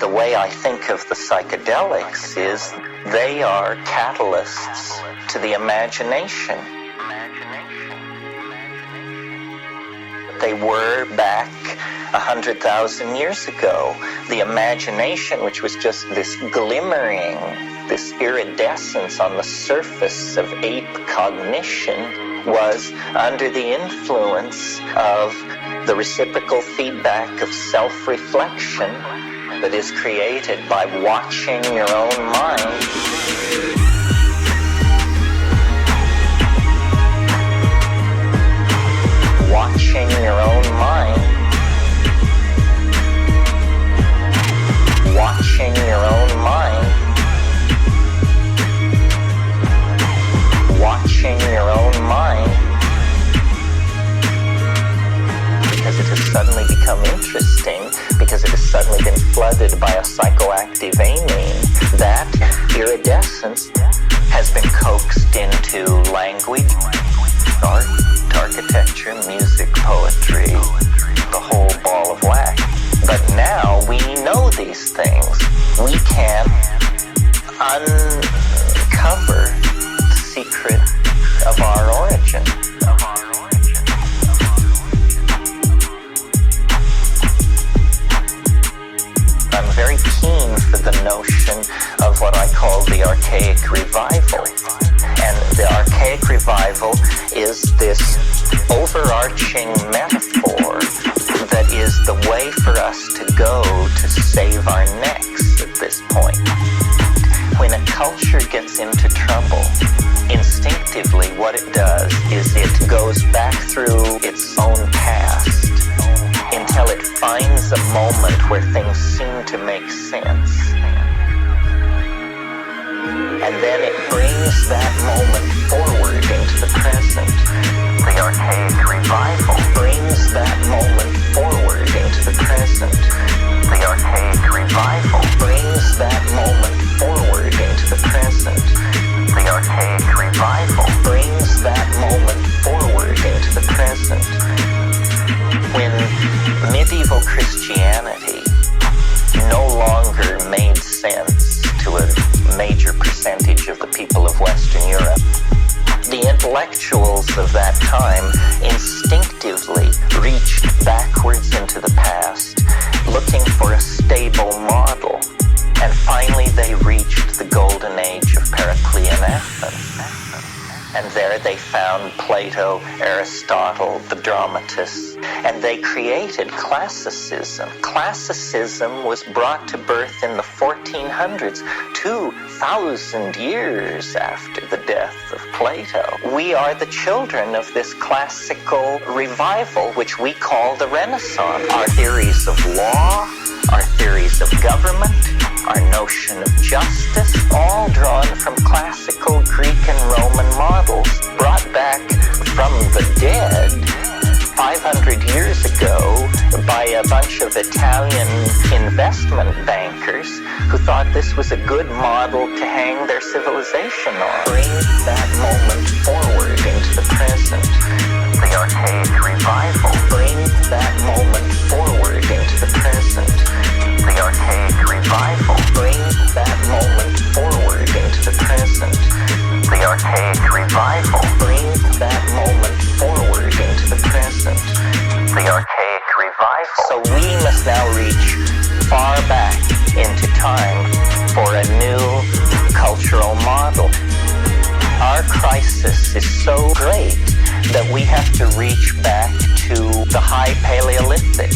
the way I think of the psychedelics is they are catalysts to the imagination. They were back 100,000 years ago. The imagination, which was just this glimmering, this iridescence on the surface of ape cognition, was under the influence of the reciprocal feedback of self-reflection that is created by watching your own mind. Watching your own mind. Watching your own mind. Watching your own mind. Because it has suddenly become interesting, because it has suddenly been flooded by a psychoactive amine, that iridescence has been coaxed into language, art, architecture, music, poetry, the whole ball of wax. But now we know these things. We can uncover the secret of our origin. I'm very keen for the notion of what I call the Archaic revival. And the Archaic revival is this overarching metaphor that is the way for us to go to save our necks at this point. When a culture gets into trouble, instinctively what it does is it goes back through its own past until it finds a moment where things seem to make sense. And then it brings that moment forward into the present. The Archaic revival brings that moment forward into the present. The Archaic revival brings that moment forward into the present. The Archaic revival brings that moment forward into the present. When medieval Christianity no longer made sense to a major percentage of the people of Western Europe, the intellectuals of that time instinctively reached backwards into the past, looking for a stable model, and finally they reached the golden age of Periclean Athens. And there they found Plato, Aristotle, the dramatists, and they created classicism. Classicism was brought to birth in the 1400s, 2,000 years after the death of Plato. We are the children of this classical revival, which we call the Renaissance. Our theories of law, our theories of government, our notion of justice, all drawn from classical Greek and Roman models, brought back from the dead 500 years ago by a bunch of Italian investment bankers who thought this was a good model to hang their civilization on. Bring that moment forward into the present. The Archaic revival. Bring that moment forward into the present. The Archaic revival. Bring that moment forward into the present. The Archaic revival. Bring that moment forward into the present. The Archaic revival. So we must now reach far back into time for a new cultural model. Our crisis is so great that we have to reach back to the High Paleolithic,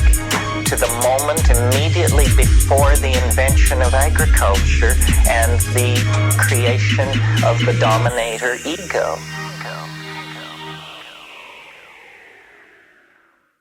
to the moment immediately before the invention of agriculture and the creation of the dominator ego.